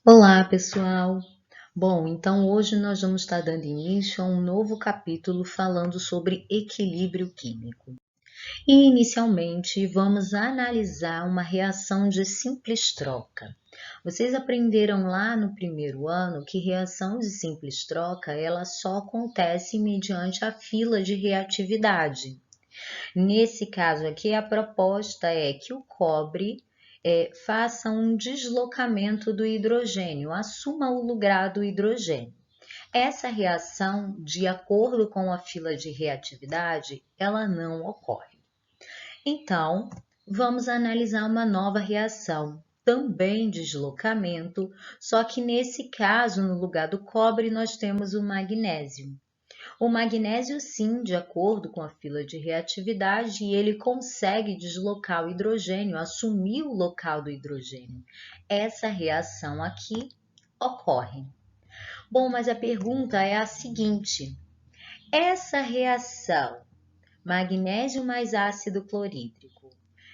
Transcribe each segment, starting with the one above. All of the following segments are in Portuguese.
Olá, pessoal! Bom, então hoje nós vamos estar dando início a um novo capítulo falando sobre equilíbrio químico. E inicialmente vamos analisar uma reação de simples troca. Vocês aprenderam lá no primeiro ano que reação de simples troca ela só acontece mediante a fila de reatividade. Nesse caso aqui, a proposta é que o cobre faça um deslocamento do hidrogênio, assuma o lugar do hidrogênio. Essa reação, de acordo com a fila de reatividade, ela não ocorre. Então, vamos analisar uma nova reação, também deslocamento, só que nesse caso, no lugar do cobre, nós temos o magnésio. O magnésio, sim, de acordo com a fila de reatividade, ele consegue deslocar o hidrogênio, assumir o local do hidrogênio. Essa reação aqui ocorre. Bom, mas a pergunta é a seguinte: essa reação, magnésio mais ácido clorídrico,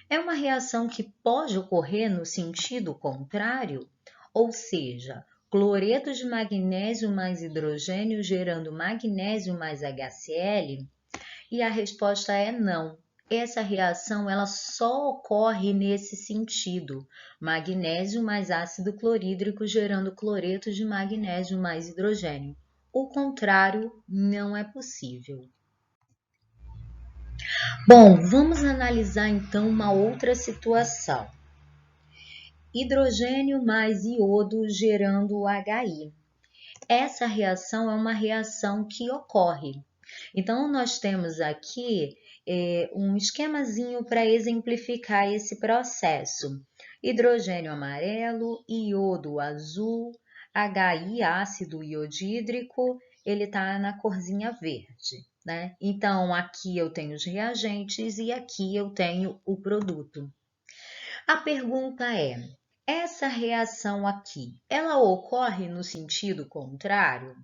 é uma reação que pode ocorrer no sentido contrário? Ou seja, cloreto de magnésio mais hidrogênio gerando magnésio mais HCl? E a resposta é não. Essa reação ela só ocorre nesse sentido. Magnésio mais ácido clorídrico gerando cloreto de magnésio mais hidrogênio. O contrário não é possível. Bom, vamos analisar então uma outra situação. Hidrogênio mais iodo gerando HI. Essa reação é uma reação que ocorre. Então, nós temos aqui um esquemazinho para exemplificar esse processo. Hidrogênio amarelo, iodo azul, HI, ácido iodídrico, ele está na corzinha verde, né? Então, aqui eu tenho os reagentes e aqui eu tenho o produto. A pergunta é, essa reação aqui, ela ocorre no sentido contrário?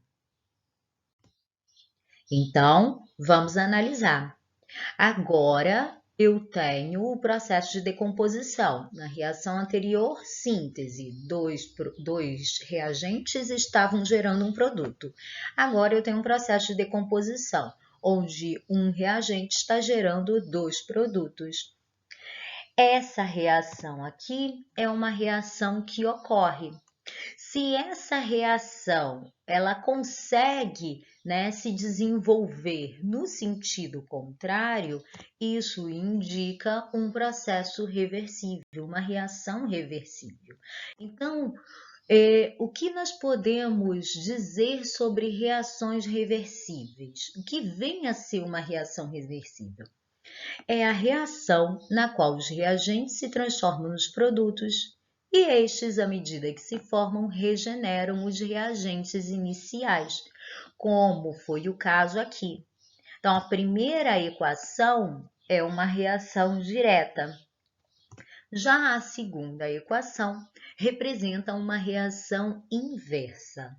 Então, vamos analisar. Agora, eu tenho o processo de decomposição. Na reação anterior, síntese, dois reagentes estavam gerando um produto. Agora, eu tenho um processo de decomposição, onde um reagente está gerando dois produtos. Essa reação aqui é uma reação que ocorre. Se essa reação ela consegue, né, se desenvolver no sentido contrário, isso indica um processo reversível, uma reação reversível. Então, o que nós podemos dizer sobre reações reversíveis? O que vem a ser uma reação reversível? É a reação na qual os reagentes se transformam nos produtos e estes, à medida que se formam, regeneram os reagentes iniciais, como foi o caso aqui. Então, a primeira equação é uma reação direta. Já a segunda equação representa uma reação inversa.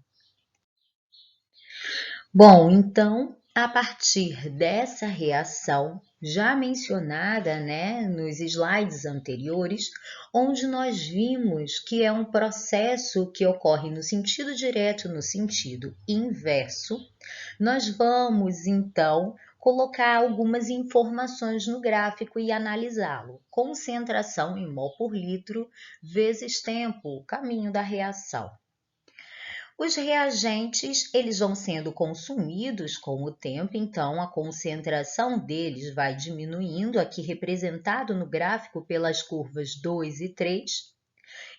Bom, então, a partir dessa reação, já mencionada, né, nos slides anteriores, onde nós vimos que é um processo que ocorre no sentido direto, no sentido inverso, nós vamos, então, colocar algumas informações no gráfico e analisá-lo. Concentração em mol por litro vezes tempo, o caminho da reação. Os reagentes, eles vão sendo consumidos com o tempo, então a concentração deles vai diminuindo, aqui representado no gráfico pelas curvas 2 e 3,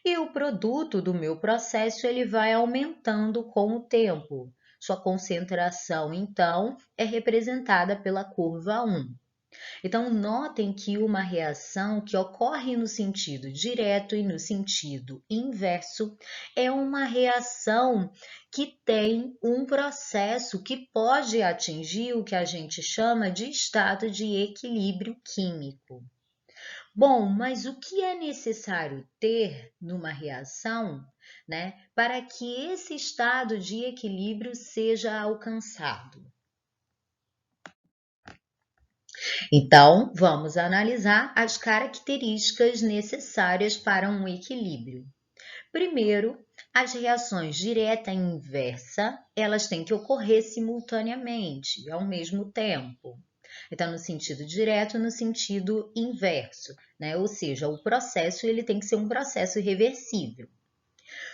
e o produto do meu processo ele vai aumentando com o tempo. Sua concentração, então, é representada pela curva 1. Então, notem que uma reação que ocorre no sentido direto e no sentido inverso é uma reação que tem um processo que pode atingir o que a gente chama de estado de equilíbrio químico. Bom, mas o que é necessário ter numa reação, né, para que esse estado de equilíbrio seja alcançado? Então, vamos analisar as características necessárias para um equilíbrio. Primeiro, As reações direta e inversa, elas têm que ocorrer simultaneamente, ao mesmo tempo. Então, no sentido direto, no sentido inverso, né? Ou seja, o processo ele tem que ser um processo irreversível.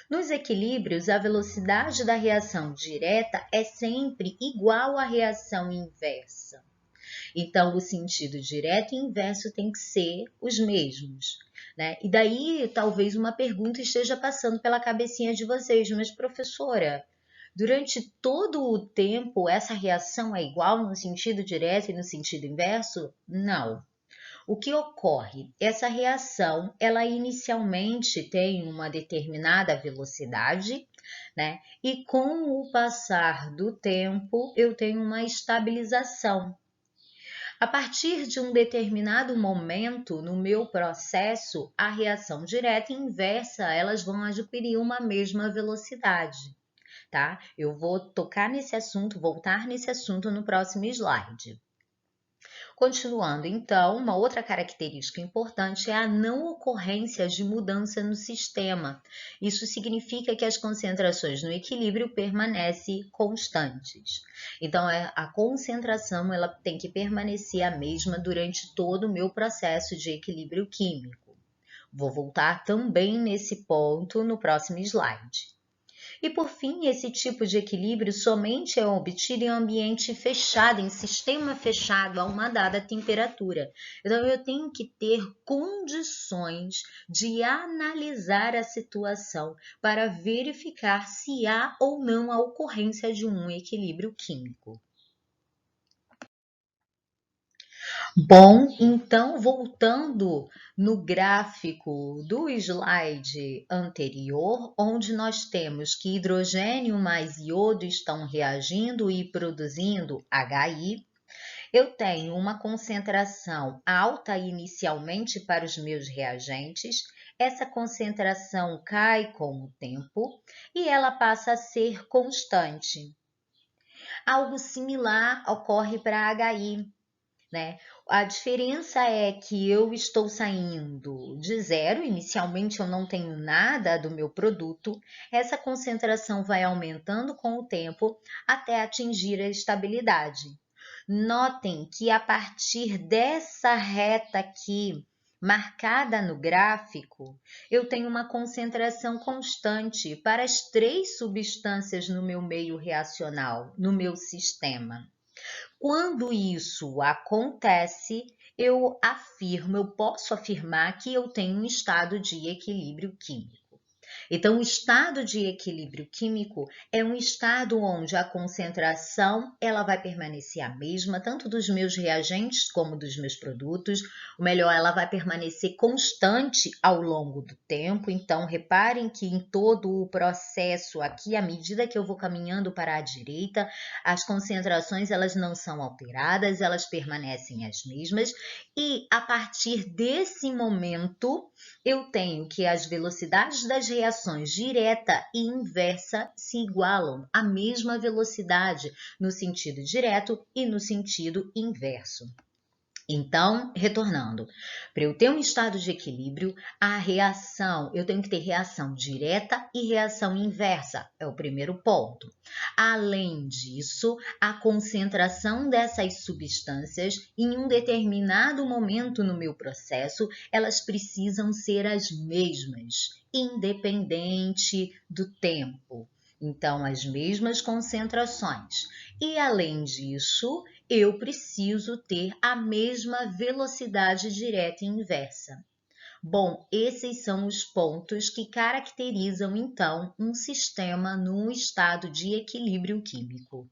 Nos equilíbrios, a velocidade da reação direta é sempre igual à reação inversa. Então, o sentido direto e inverso tem que ser os mesmos, né? E daí, talvez uma pergunta esteja passando pela cabecinha de vocês, mas professora, durante todo o tempo essa reação é igual no sentido direto e no sentido inverso? Não. O que ocorre? Essa reação, ela inicialmente tem uma determinada velocidade, né? E com o passar do tempo, eu tenho uma estabilização. A partir de um determinado momento no meu processo, a reação direta e inversa, elas vão adquirir uma mesma velocidade, tá? Eu vou tocar nesse assunto, voltar nesse assunto no próximo slide. Continuando, então, uma outra característica importante é a não ocorrência de mudança no sistema. Isso significa que as concentrações no equilíbrio permanecem constantes. Então, a concentração ela tem que permanecer a mesma durante todo o meu processo de equilíbrio químico. Vou voltar também nesse ponto no próximo slide. E por fim, esse tipo de equilíbrio somente é obtido em ambiente fechado, em sistema fechado a uma dada temperatura. Então, eu tenho que ter condições de analisar a situação para verificar se há ou não a ocorrência de um equilíbrio químico. Bom, então voltando no gráfico do slide anterior, onde nós temos que hidrogênio mais iodo estão reagindo e produzindo HI, eu tenho uma concentração alta inicialmente para os meus reagentes, essa concentração cai com o tempo e ela passa a ser constante. Algo similar ocorre para HI, né? A diferença é que eu estou saindo de zero, inicialmente eu não tenho nada do meu produto, essa concentração vai aumentando com o tempo até atingir a estabilidade. Notem que a partir dessa reta aqui, marcada no gráfico, eu tenho uma concentração constante para as 3 substâncias no meu meio reacional, no meu sistema. Quando isso acontece, eu posso afirmar que eu tenho um estado de equilíbrio químico. Então, o estado de equilíbrio químico é um estado onde a concentração ela vai permanecer a mesma, tanto dos meus reagentes como dos meus produtos. O melhor, ela vai permanecer constante ao longo do tempo. Então, reparem que em todo o processo aqui, à medida que eu vou caminhando para a direita, as concentrações elas não são alteradas, elas permanecem as mesmas. E a partir desse momento, eu tenho que as velocidades das reações direta e inversa se igualam à mesma velocidade no sentido direto e no sentido inverso. Então, retornando, para eu ter um estado de equilíbrio, eu tenho que ter reação direta e reação inversa, é o primeiro ponto. Além disso, a concentração dessas substâncias em um determinado momento no meu processo, elas precisam ser as mesmas, independente do tempo. Então, as mesmas concentrações. E além disso, eu preciso ter a mesma velocidade direta e inversa. Bom, esses são os pontos que caracterizam então um sistema num estado de equilíbrio químico.